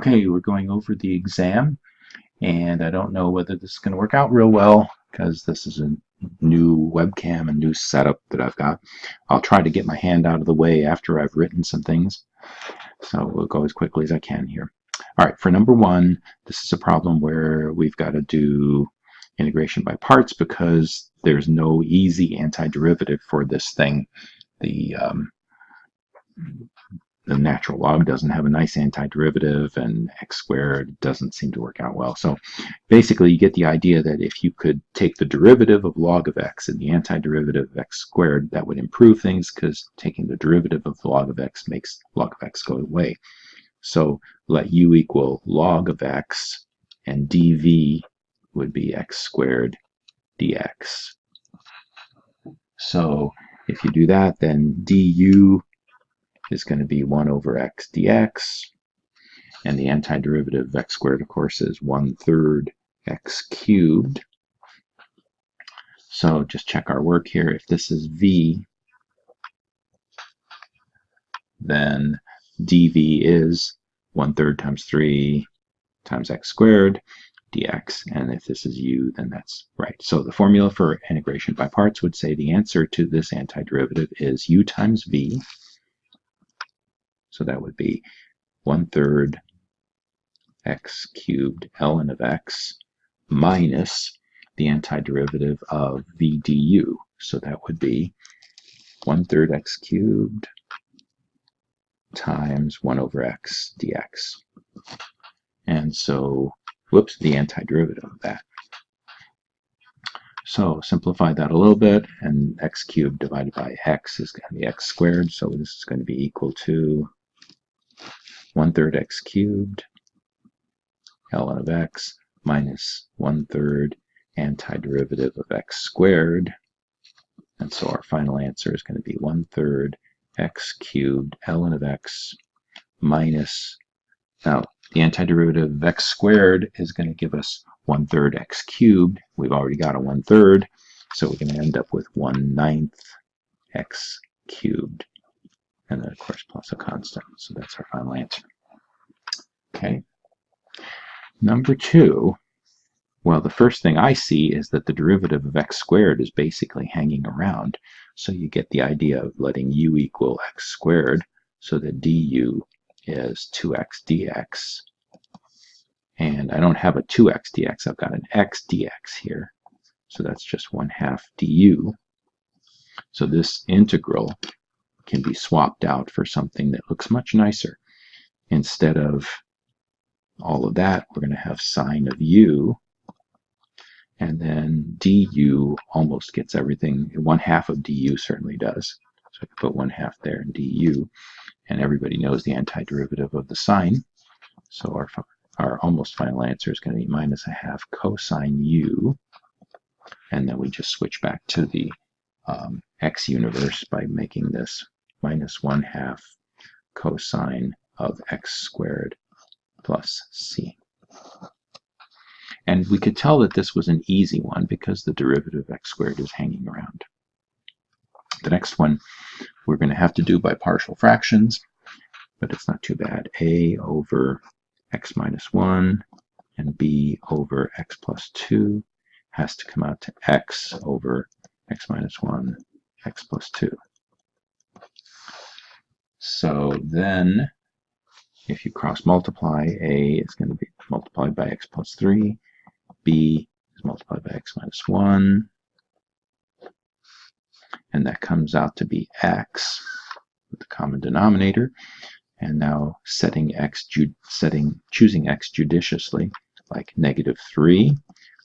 Okay, we're going over the exam, and I don't know whether this is going to work out real well because this is a new webcam, a new setup that I've got. I'll try to get my hand out of the way after I've written some things, so we'll go as quickly as I can here. All right, for number one, this is a problem where we've got to do integration by parts because there's no easy antiderivative for this thing. The natural log doesn't have a nice antiderivative, and x squared doesn't seem to work out well. So basically you get the idea that if you could take the derivative of log of x and the antiderivative of x squared, that would improve things because taking the derivative of the log of x makes log of x go away. So let u equal log of x, and dv would be x squared dx. So if you do that, then du is going to be 1 over x dx, and the antiderivative of x squared, of course, is 1/3 x cubed. So just check our work here. If this is v, then dv is 1/3 times 3 times x squared dx, and if this is u, then that's right. So the formula for integration by parts would say the answer to this antiderivative is u times v. So that would be 1/3 x cubed ln of x minus the antiderivative of v du. So that would be 1/3 x cubed times 1 over x dx. And so, whoops, the antiderivative of that. So simplify that a little bit, and x cubed divided by x is going to be x squared. So this is going to be equal to 1/3 x cubed ln of x minus 1/3 antiderivative of x squared. And so our final answer is going to be 1/3 x cubed ln of x minus, now the antiderivative of x squared is going to give us 1/3 x cubed. We've already got a 1/3, so we're going to end up with 1/9 x cubed. And then, of course, plus a constant. So that's our final answer. Okay. Number two, well, the first thing I see is that the derivative of x squared is basically hanging around. So you get the idea of letting u equal x squared, so that du is 2x dx. And I don't have a 2x dx, I've got an x dx here. So that's just 1/2 du. So this integral can be swapped out for something that looks much nicer. Instead of all of that, we're going to have sine of u, and then du almost gets everything. 1/2 of du certainly does. So I can put 1/2 there in du, and everybody knows the antiderivative of the sine. So our almost final answer is going to be minus 1/2 cosine u, and then we just switch back to the x universe by making this minus 1/2 cosine of x squared plus c. And we could tell that this was an easy one because the derivative of x squared is hanging around. The next one we're going to have to do by partial fractions, but it's not too bad. A over x minus 1 and b over x plus 2 has to come out to x over x minus 1, x plus 2. So then, if you cross multiply, a is going to be multiplied by x plus 3, b is multiplied by x minus 1, and that comes out to be x with the common denominator. And now choosing x judiciously, like -3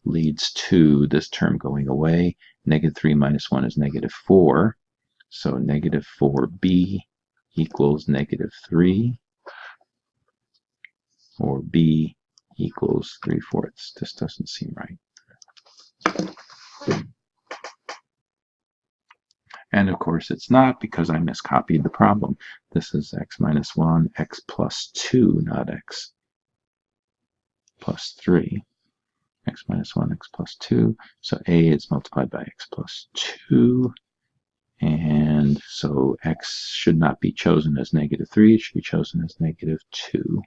leads to this term going away. -3 minus 1 is -4, so -4b equals -3, or b equals 3/4. This doesn't seem right. And of course it's not, because I miscopied the problem. This is x minus 1, x plus 2, not x plus 3. X minus 1, x plus 2. So a is multiplied by x plus 2. And so x should not be chosen as -3, it should be chosen as -2.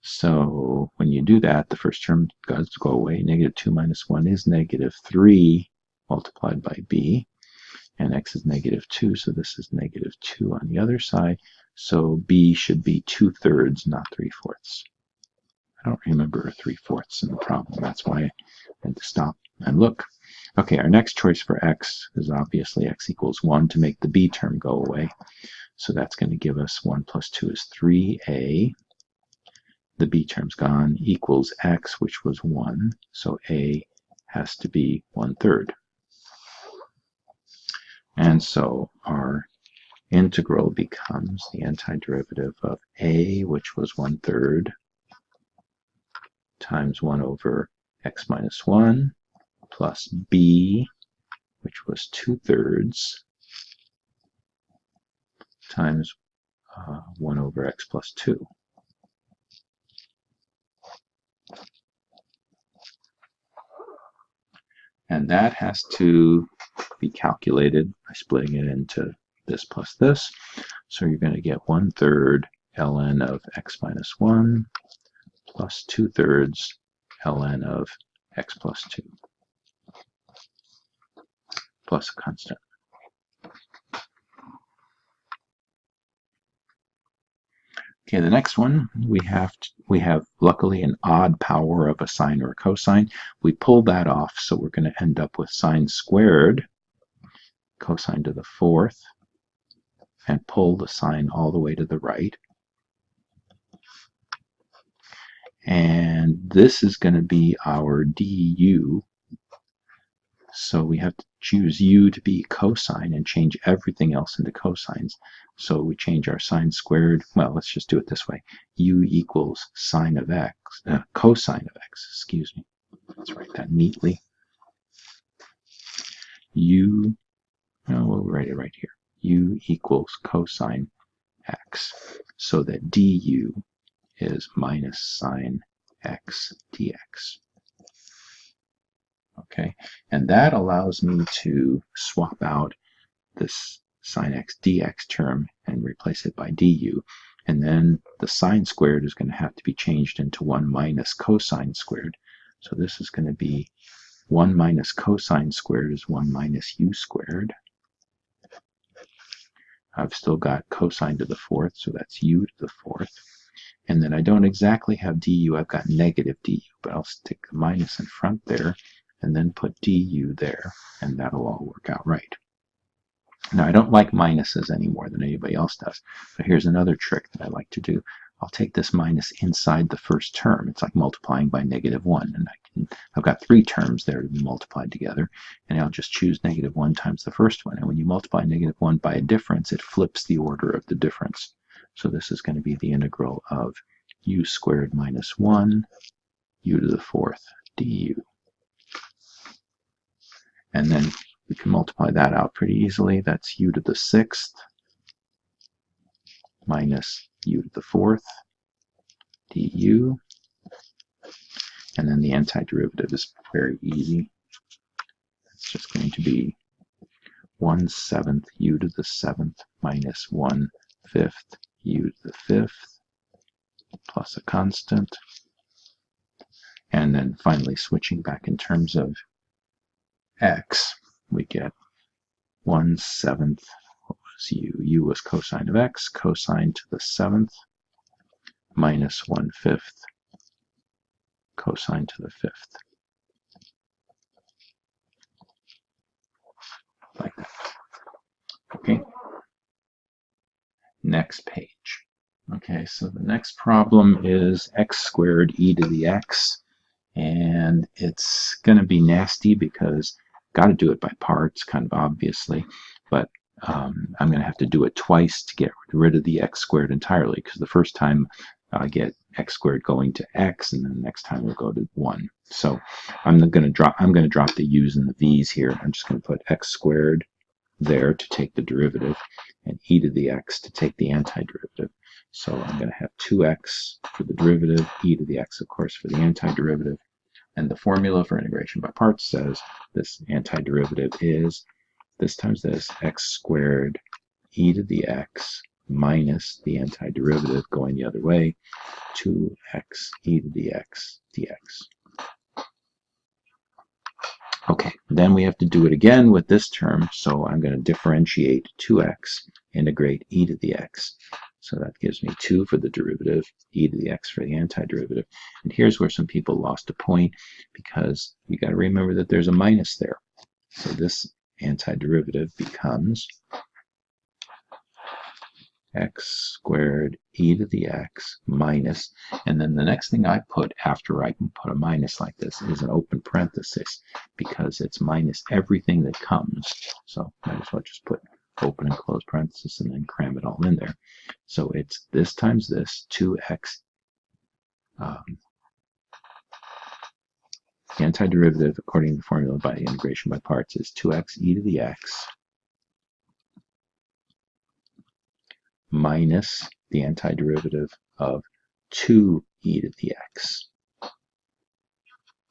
So when you do that, the first term does go away. -2 minus 1 is -3 multiplied by b. And x is -2, so this is -2 on the other side. So b should be 2/3, not 3/4. I don't remember 3/4 in the problem. That's why I had to stop and look. Okay, our next choice for x is obviously x equals 1 to make the b term go away. So that's going to give us 1 plus 2 is 3a. The b term's gone, equals x, which was 1. So a has to be 1/3. And so our integral becomes the antiderivative of a, which was 1/3, times 1 over x minus 1, plus b, which was 2/3, times 1 over x plus 2. And that has to be calculated by splitting it into this plus this. So you're going to get 1/3 ln of x minus 1 plus 2/3 ln of x plus 2 plus a constant. Okay, the next one, we have luckily an odd power of a sine or a cosine. We pull that off, so we're going to end up with sine squared, cosine to the 4th, and pull the sine all the way to the right. And this is going to be our du. So we have to choose u to be cosine and change everything else into cosines. So we change our sine squared. Well, let's just do it this way. U equals sine of x, cosine of x, excuse me. Let's write that neatly. U, no, we'll write it right here. U equals cosine x. So that du is minus sine x dx. Okay, and that allows me to swap out this sine x dx term and replace it by du. And then the sine squared is going to have to be changed into 1 minus cosine squared. So this is going to be 1 minus cosine squared is 1 minus u squared. I've still got cosine to the 4th, so that's u to the 4th. And then I don't exactly have du, I've got negative du, but I'll stick a minus in front there and then put du there, and that'll all work out right. Now, I don't like minuses any more than anybody else does, but here's another trick that I like to do. I'll take this minus inside the first term. It's like multiplying by -1, and I've got 3 terms there to be multiplied together, and I'll just choose -1 times the first one. And when you multiply -1 by a difference, it flips the order of the difference. So this is going to be the integral of u squared minus 1, u to the 4th du. And then we can multiply that out pretty easily. That's u to the 6th minus u to the 4th du. And then the antiderivative is very easy. It's just going to be 1/7 u to the 7th minus 1/5 u to the 5th plus a constant. And then finally, switching back in terms of x, we get 1/7, what was u? U was cosine of x, cosine to the 7th minus 1/5 cosine to the 5th. Like that. Okay. Next page. Okay, so the next problem is x squared e to the x. And it's going to be nasty because got to do it by parts, kind of obviously, but I'm going to have to do it twice to get rid of the x squared entirely, because the first time I get x squared going to x, and then the next time we'll go to 1. So I'm going to drop the u's and the v's here. I'm just going to put x squared there to take the derivative, and e to the x to take the antiderivative. So I'm going to have 2x for the derivative, e to the x, of course, for the antiderivative. And the formula for integration by parts says this antiderivative is this times this, x squared e to the x minus the antiderivative going the other way, 2x e to the x dx. Okay, then we have to do it again with this term, so I'm going to differentiate 2x, integrate e to the x. So that gives me 2 for the derivative, e to the x for the antiderivative. And here's where some people lost a point, because you got to remember that there's a minus there. So this antiderivative becomes x squared e to the x minus, and then the next thing I put after I can put a minus like this is an open parenthesis, because it's minus everything that comes. So might as well just put open and close parenthesis and then cram it all in there. So it's this times this, 2x. The antiderivative according to the formula by integration by parts is 2x e to the x minus the antiderivative of 2e to the x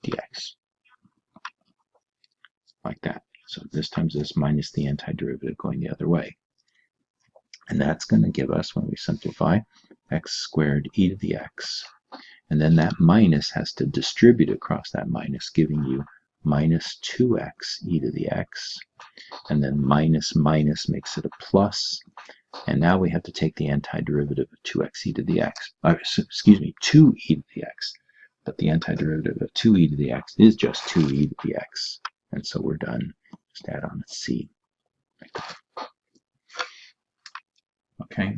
dx. Like that. So this times this minus the antiderivative going the other way. And that's going to give us, when we simplify, x squared e to the x. And then that minus has to distribute across that minus, giving you minus 2x e to the x. And then minus minus makes it a plus. And now we have to take the antiderivative of 2x e to the x. Excuse me, 2e to the x. But the antiderivative of 2e to the x is just 2e to the x. And so we're done. Just add on a c. Like that. Okay.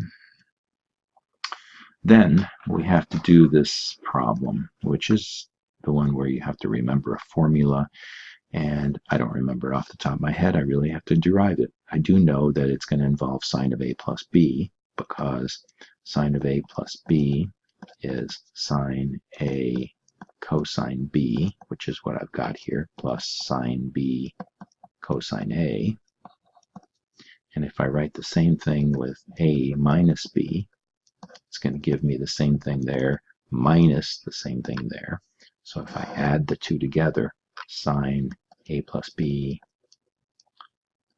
Then we have to do this problem, which is the one where you have to remember a formula. And I don't remember it off the top of my head. I really have to derive it. I do know that it's going to involve sine of a plus b, because sine of a plus b is sine a cosine b, which is what I've got here, plus sine b cosine a. And if I write the same thing with a minus b, it's going to give me the same thing there minus the same thing there. So if I add the two together, sine a plus b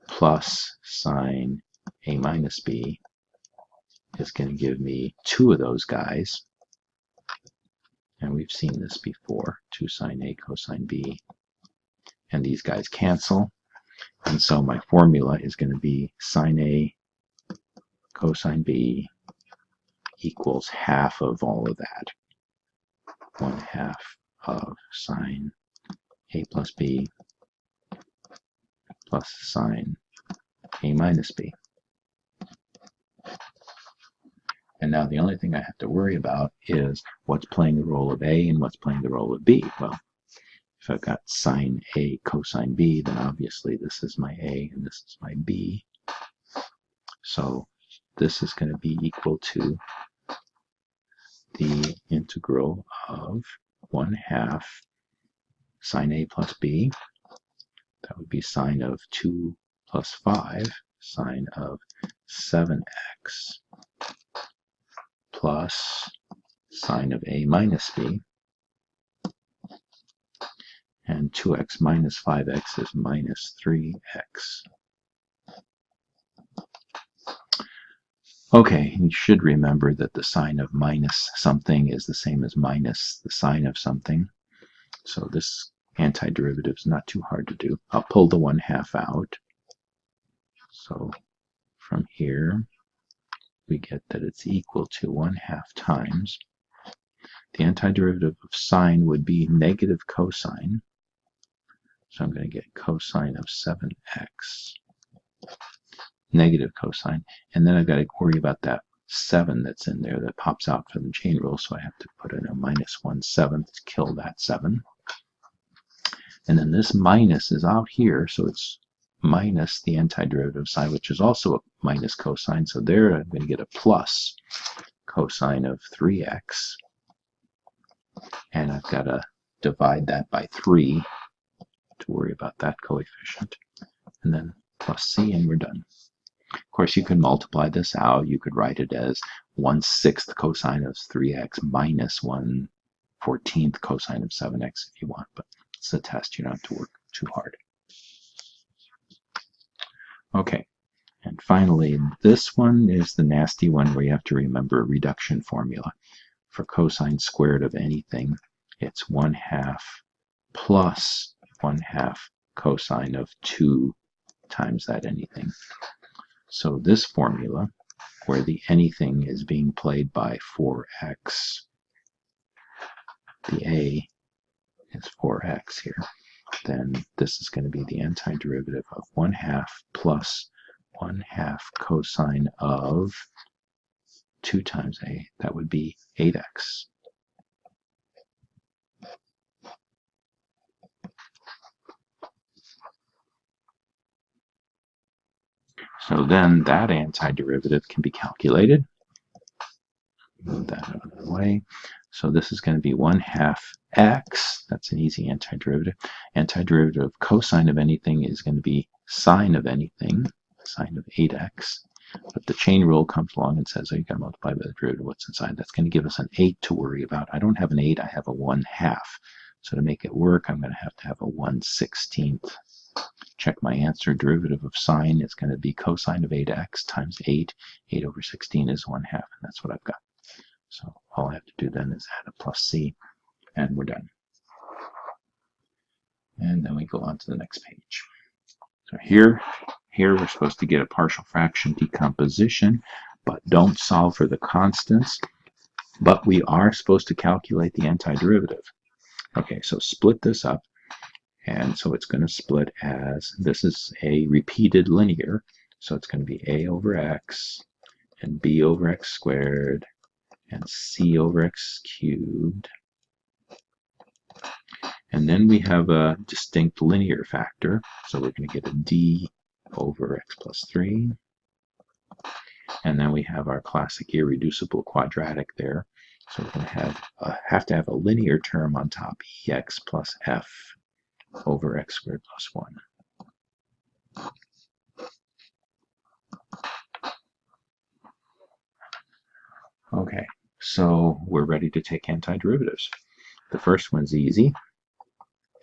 plus sine a minus b is going to give me 2 of those guys. And we've seen this before, 2 sine a cosine b. And these guys cancel. And so my formula is going to be sine a cosine b equals half of all of that. 1/2 of sine a plus b plus sine a minus b. And now the only thing I have to worry about is what's playing the role of a and what's playing the role of b. Well, if I've got sine a cosine b, then obviously this is my a and this is my b. So this is going to be equal to the integral of 1/2 sine a plus b. That would be sine of 2 plus 5, sine of 7x plus sine of a minus b. And 2x minus 5x is minus 3x. Okay, you should remember that the sign of minus something is the same as minus the sign of something. So this antiderivative is not too hard to do. I'll pull the 1/2 out. So from here, we get that it's equal to 1/2 times. The antiderivative of sine would be negative cosine. So I'm going to get cosine of 7x. Negative cosine, and then I've got to worry about that 7 that's in there that pops out from the chain rule, so I have to put in a minus 1/7 to kill that 7. And then this minus is out here, so it's minus the antiderivative sign, which is also a minus cosine, so there I'm going to get a plus cosine of 3x, and I've got to divide that by 3 to worry about that coefficient, and then plus c, and we're done. Of course, you can multiply this out. You could write it as 1/6 cosine of 3x minus 1/14 cosine of 7x if you want, but it's a test. You don't have to work too hard. Okay, and finally, this one is the nasty one where you have to remember a reduction formula. for cosine squared of anything, it's 1/2 plus 1/2 cosine of 2 times that anything. So this formula, where the anything is being played by 4x, the a is 4x here, then this is going to be the antiderivative of 1/2 plus 1/2 cosine of 2 times a. That would be 8x. So then that antiderivative can be calculated. Move that out of the way. So this is going to be 1/2 x. That's an easy antiderivative. Antiderivative of cosine of anything is going to be sine of anything, sine of 8x. But the chain rule comes along and says, oh, you got to multiply by the derivative of what's inside. That's going to give us an 8 to worry about. I don't have an 8, I have a 1/2. So to make it work, I'm going to have a 1/16. Check my answer. Derivative of sine is going to be cosine of 8x times 8. 8 over 16 is 1/2, and that's what I've got. So all I have to do then is add a plus c, and we're done. And then we go on to the next page. So here we're supposed to get a partial fraction decomposition, but don't solve for the constants. But we are supposed to calculate the antiderivative. Okay, so split this up. And so it's going to split as, this is a repeated linear, so it's going to be a over x, and b over x squared, and c over x cubed. And then we have a distinct linear factor, so we're going to get a d over x plus 3. And then we have our classic irreducible quadratic there, so we're going to have to have a linear term on top, ex plus f over x squared plus 1. Okay, so we're ready to take antiderivatives. The first one's easy,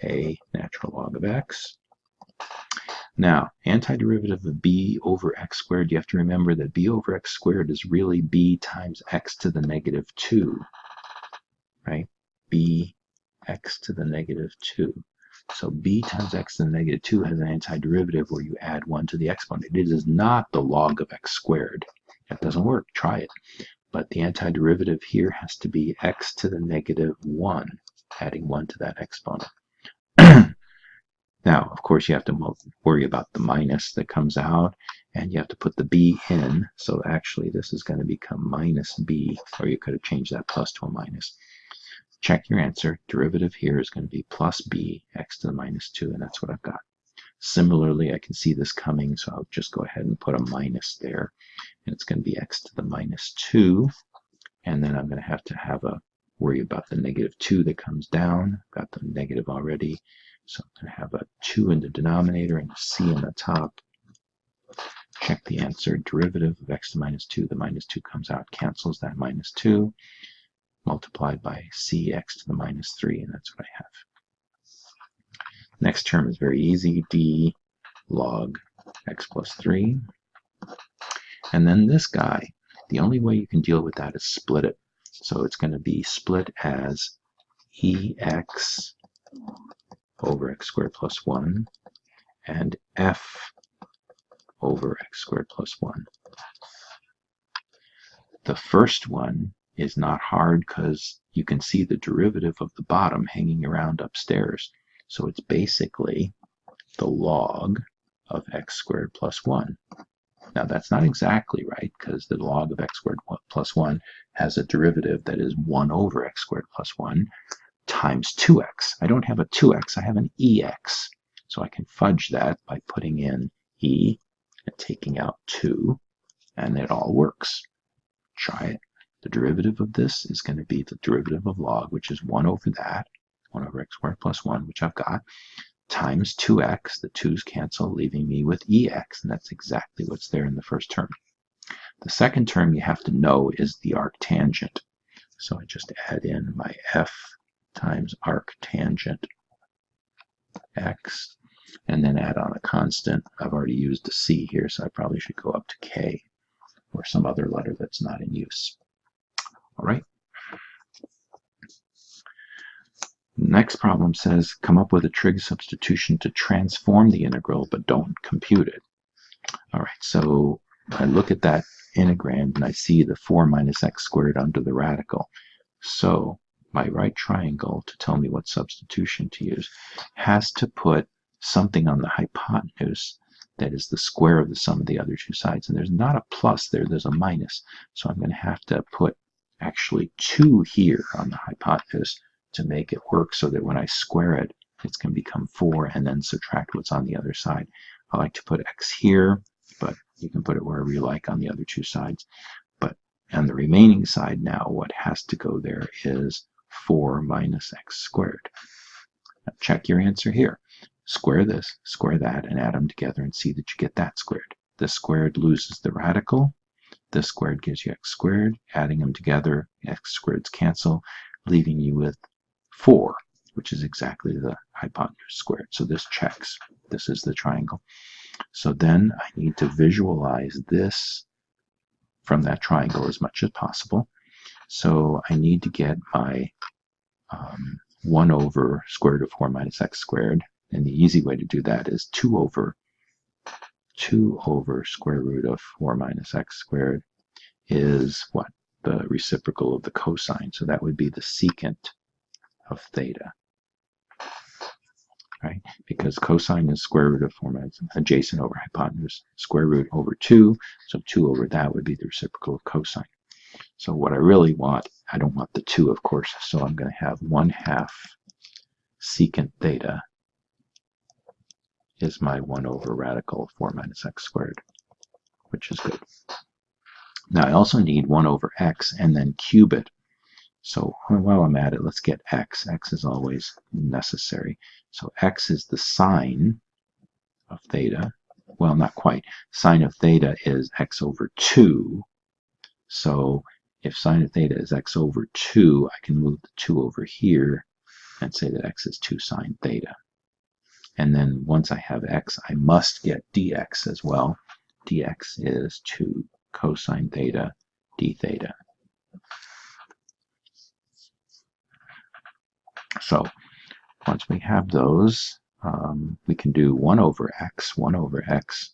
a natural log of x. Now, antiderivative of b over x squared, you have to remember that b over x squared is really b times x to the negative 2, right? b x to the negative 2. So b times x to the negative 2 has an antiderivative where you add 1 to the exponent. It is not the log of x squared. That doesn't work. Try it. But the antiderivative here has to be x to the negative 1, adding 1 to that exponent. Now, of course, you have to worry about the minus that comes out, and you have to put the b in. So actually, this is going to become minus b, or you could have changed that plus to a minus. Check your answer. Derivative here is going to be plus b, x to the minus 2, and that's what I've got. Similarly, I can see this coming, so I'll just go ahead and put a minus there. And it's going to be x to the minus 2. And then I'm going to have a worry about the negative 2 that comes down. I've got the negative already. So I'm going to have a 2 in the denominator and a c in the top. Check the answer. Derivative of x to the minus 2. The minus 2 comes out, cancels that minus 2. Multiplied by cx to the minus 3, and that's what I have. Next term is very easy, d log x plus 3. And then this guy, the only way you can deal with that is split it. So it's going to be split as ex over x squared plus 1 and f over x squared plus 1. The first one is not hard because you can see the derivative of the bottom hanging around upstairs. So it's basically the log of x squared plus 1. Now that's not exactly right because the log of x squared plus 1 has a derivative that is 1 over x squared plus 1 times 2x. I don't have a 2x, I have an ex. So I can fudge that by putting in e and taking out 2, and it all works. Try it. The derivative of this is going to be the derivative of log, which is 1 over that, 1 over x squared plus 1, which I've got, times 2x. The 2's cancel, leaving me with ex, and that's exactly what's there in the first term. The second term you have to know is the arctangent. So I just add in my f times arctangent x, and then add on a constant. I've already used a c here, so I probably should go up to k, or some other letter that's not in use. All right. Next problem says, come up with a trig substitution to transform the integral, but don't compute it. All right, so I look at that integrand and I see the 4 minus x squared under the radical. So my right triangle, to tell me what substitution to use, has to put something on the hypotenuse that is the square of the sum of the other two sides. And there's not a plus there, there's a minus. So I'm going to have to put actually 2 here on the hypotenuse to make it work so that when I square it, it's going to become 4 and then subtract what's on the other side. I like to put x here, but you can put it wherever you like on the other two sides. But on the remaining side now, what has to go there is 4 minus x squared. Now check your answer here. Square this, square that, and add them together and see that you get that squared. This squared loses the radical. This squared gives you x squared. Adding them together, x squareds cancel, leaving you with 4, which is exactly the hypotenuse squared. So this checks. This is the triangle. So then I need to visualize this from that triangle as much as possible. So I need to get my 1 over square root of 4 minus x squared. And the easy way to do that is 2 over square root of 4 minus x squared is what? The reciprocal of the cosine. So that would be the secant of theta. Right? Because cosine is square root of 4 minus adjacent over hypotenuse, square root over 2, so 2 over that would be the reciprocal of cosine. So what I really want, I don't want the 2, of course, so I'm going to have 1/2 secant theta is my 1 over radical of 4 minus x squared, which is good. Now I also need 1 over x and then cube it. So while I'm at it, let's get x. X is always necessary. So x is the sine of theta. Well, not quite. Sine of theta is x over 2. So if sine of theta is x over 2, I can move the 2 over here and say that x is 2 sine theta. And then once I have x, I must get dx as well. Dx is 2 cosine theta d theta. So once we have those, we can do 1 over x. 1 over x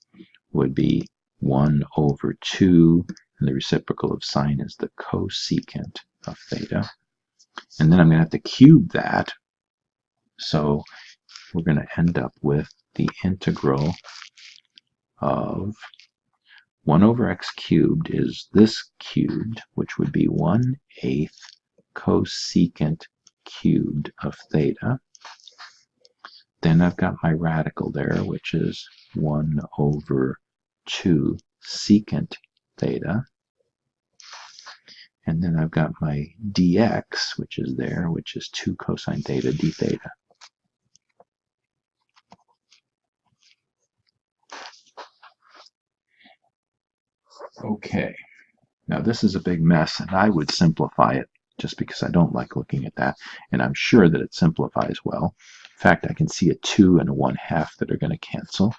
would be 1 over 2, and the reciprocal of sine is the cosecant of theta. And then I'm going to have to cube that. So we're going to end up with the integral of 1 over x cubed is this cubed, which would be 1/8 cosecant cubed of theta. Then I've got my radical there, which is 1 over 2 secant theta. And then I've got my dx, which is there, which is 2 cosine theta d theta. Okay, now this is a big mess, and I would simplify it just because I don't like looking at that, and I'm sure that it simplifies well. In fact, I can see a 2 and a 1/2 that are going to cancel,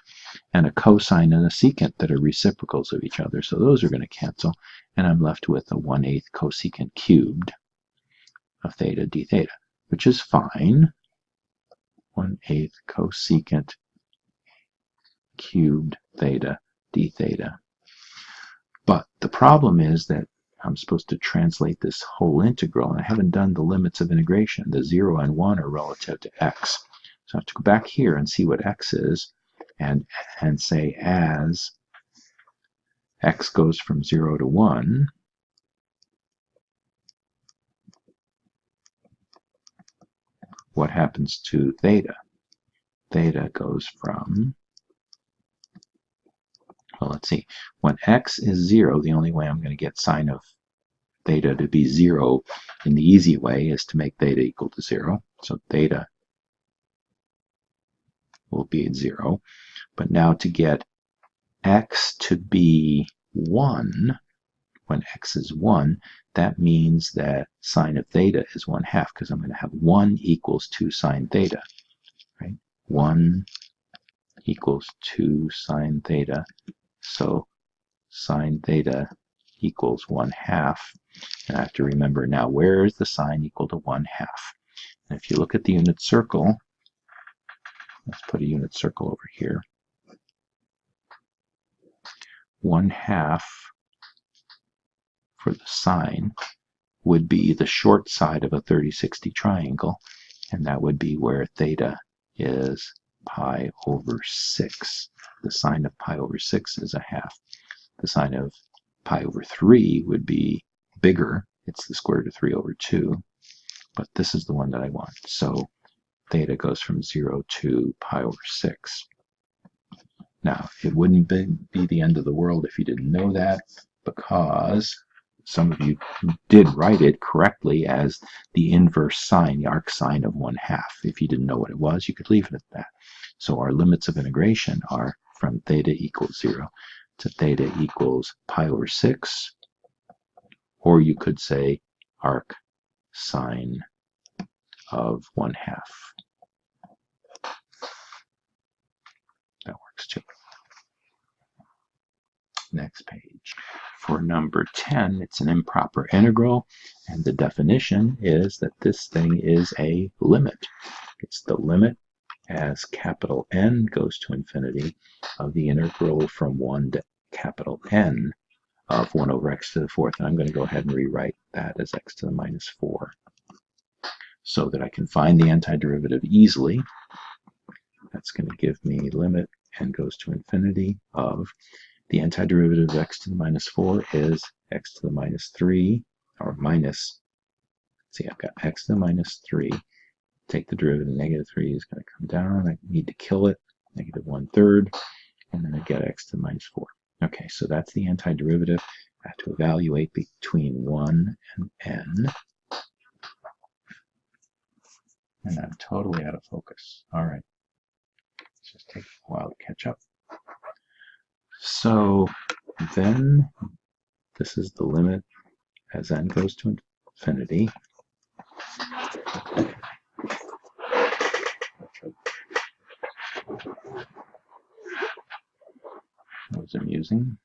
and a cosine and a secant that are reciprocals of each other, so those are going to cancel, and I'm left with a 1/8 cosecant cubed of theta d theta, which is fine. 1/8 cosecant cubed theta d theta. But the problem is that I'm supposed to translate this whole integral, and I haven't done the limits of integration. The 0 and 1 are relative to x. So I have to go back here and see what x is, and say as x goes from 0 to 1, what happens to theta? Theta goes from, well, let's see. When x is 0, the only way I'm going to get sine of theta to be 0 in the easy way is to make theta equal to 0. So theta will be at 0. But now to get x to be 1, when x is 1, that means that sine of theta is 1/2, because I'm going to have 1 equals 2 sine theta. Right? 1 equals 2 sine theta. So sine theta equals 1/2. And I have to remember now, where is the sine equal to 1/2? And if you look at the unit circle, let's put a unit circle over here. 1/2 for the sine would be the short side of a 30-60 triangle, and that would be where theta is pi over 6. The sine of pi over 6 is 1/2. The sine of pi over 3 would be bigger. It's the square root of 3 over 2. But this is the one that I want. So theta goes from 0 to pi over 6. Now, it wouldn't be the end of the world if you didn't know that, because some of you did write it correctly as the inverse sine, the arc sine of 1/2. If you didn't know what it was, you could leave it at that. So our limits of integration are from theta equals 0 to theta equals pi over 6, or you could say arc sine of 1/2. That works too. Next page. For number 10, it's an improper integral, and the definition is that this thing is a limit. It's the limit as capital N goes to infinity of the integral from 1 to capital N of 1 over x to the 4th. And I'm going to go ahead and rewrite that as x to the minus 4 so that I can find the antiderivative easily. That's going to give me limit n goes to infinity of the antiderivative of x to the minus 4 is x to the minus 3, or minus, see, I've got x to the minus 3. Take the derivative, negative 3 is going to come down. I need to kill it, negative 1/3, and then I get x to the minus 4. Okay, so that's the antiderivative. I have to evaluate between 1 and n. And I'm totally out of focus. All right. It's just taking a while to catch up. So then this is the limit as n goes to infinity. That was amusing.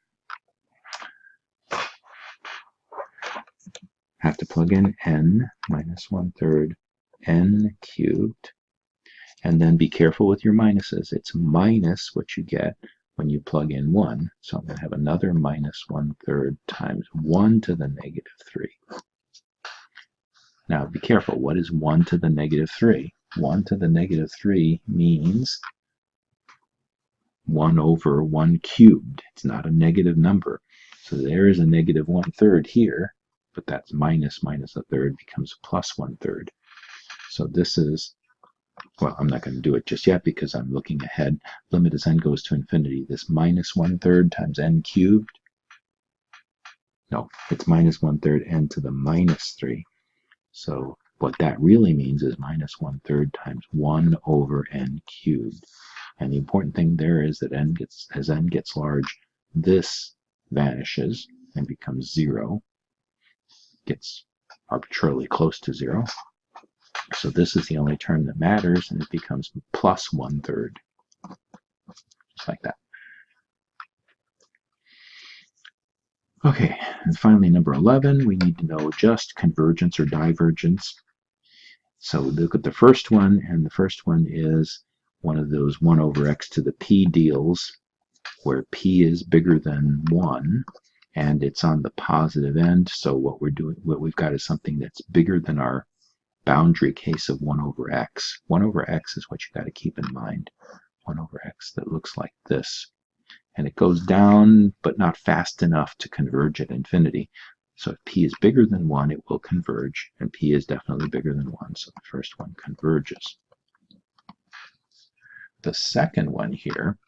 Have to plug in n minus 1/3 n cubed, and then be careful with your minuses. It's minus what you get when you plug in 1. So I'm going to have another minus 1/3 times 1 to the negative 3. Now be careful. What is 1 to the negative 3? 1 to the negative 3 means 1 over 1 cubed. It's not a negative number. So there is a negative 1/3 here, but that's minus 1/3 becomes plus 1/3. So this is, well, I'm not going to do it just yet because I'm looking ahead. Limit as n goes to infinity. This minus 1/3 times n cubed. No, it's minus 1/3 n to the minus 3. So what that really means is minus 1/3 times 1 over n cubed. And the important thing there is that as n gets large, this vanishes and becomes 0. Gets arbitrarily close to 0. So this is the only term that matters, and it becomes plus 1/3. Just like that. Okay, and finally number 11, we need to know just convergence or divergence. So look at the first one, and the first one is one of those 1 over x to the p deals where p is bigger than 1, and it's on the positive end. So what we've got is something that's bigger than our boundary case of 1 over x. 1 over x is what you got to keep in mind. 1 over x that looks like this. And it goes down, but not fast enough to converge at infinity. So if p is bigger than 1, it will converge, and p is definitely bigger than 1, so the first one converges. The second one here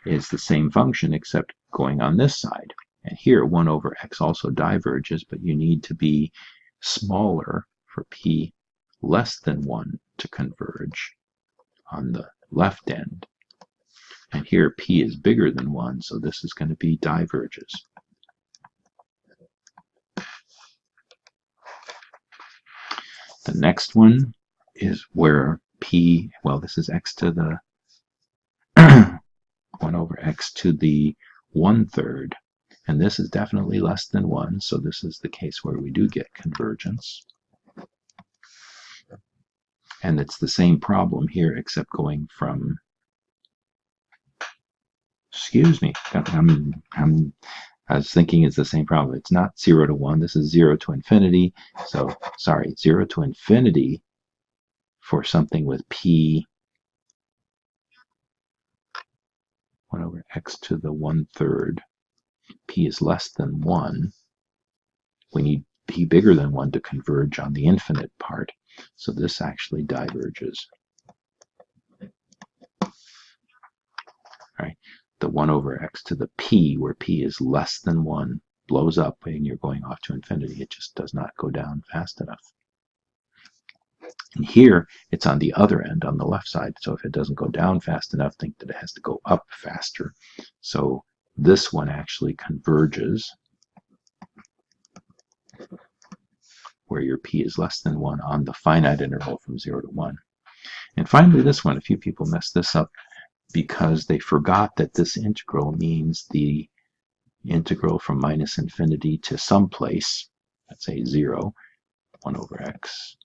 is the same function except going on this side. And here 1 over x also diverges, but you need to be smaller for p less than 1 to converge on the left end. And here p is bigger than 1, so this is going to be diverges. The next one is where p, well, this is x to the 1 over x to the 1/3, and this is definitely less than 1, so this is the case where we do get convergence. And it's the same problem here, except going from, excuse me, I was thinking it's the same problem. It's not 0 to 1. This is 0 to infinity. So, sorry, 0 to infinity for something with p 1 over x to the 1/3. P is less than 1. We need p bigger than 1 to converge on the infinite part. So this actually diverges. Right? The 1 over x to the p, where p is less than 1, blows up when you're going off to infinity. It just does not go down fast enough. And here, it's on the other end, on the left side. So if it doesn't go down fast enough, think that it has to go up faster. So this one actually converges where your p is less than 1 on the finite interval from 0 to 1. And finally, this one, a few people messed this up because they forgot that this integral means the integral from minus infinity to some place, let's say 0, 1 over x,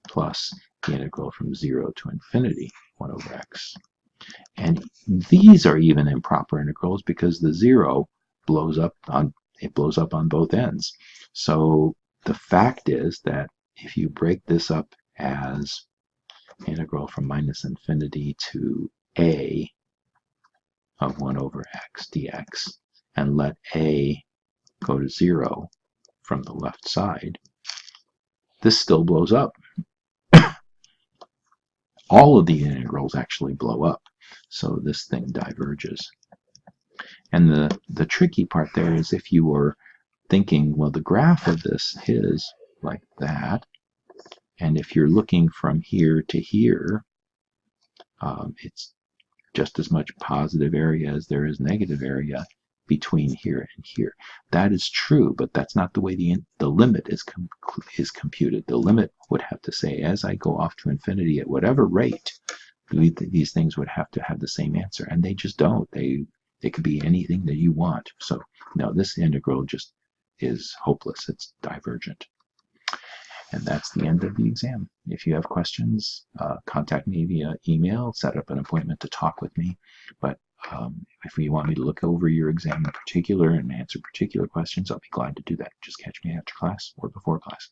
plus the integral from 0 to infinity, 1 over x. And these are even improper integrals because the 0 blows up on both ends. So the fact is that if you break this up as integral from minus infinity to a of 1 over x dx, and let a go to 0 from the left side, this still blows up. All of the integrals actually blow up, so this thing diverges. And the tricky part there is if you were thinking, well, the graph of this is like that, and if you're looking from here to here, it's just as much positive area as there is negative area between here and here. That is true, but that's not the way the limit is computed. The limit would have to say, as I go off to infinity at whatever rate, these things would have to have the same answer, and they just don't. It could be anything that you want. So no, this integral just is hopeless. It's divergent. And that's the end of the exam. If you have questions, contact me via email, set up an appointment to talk with me. But if you want me to look over your exam in particular and answer particular questions, I'll be glad to do that. Just catch me after class or before class.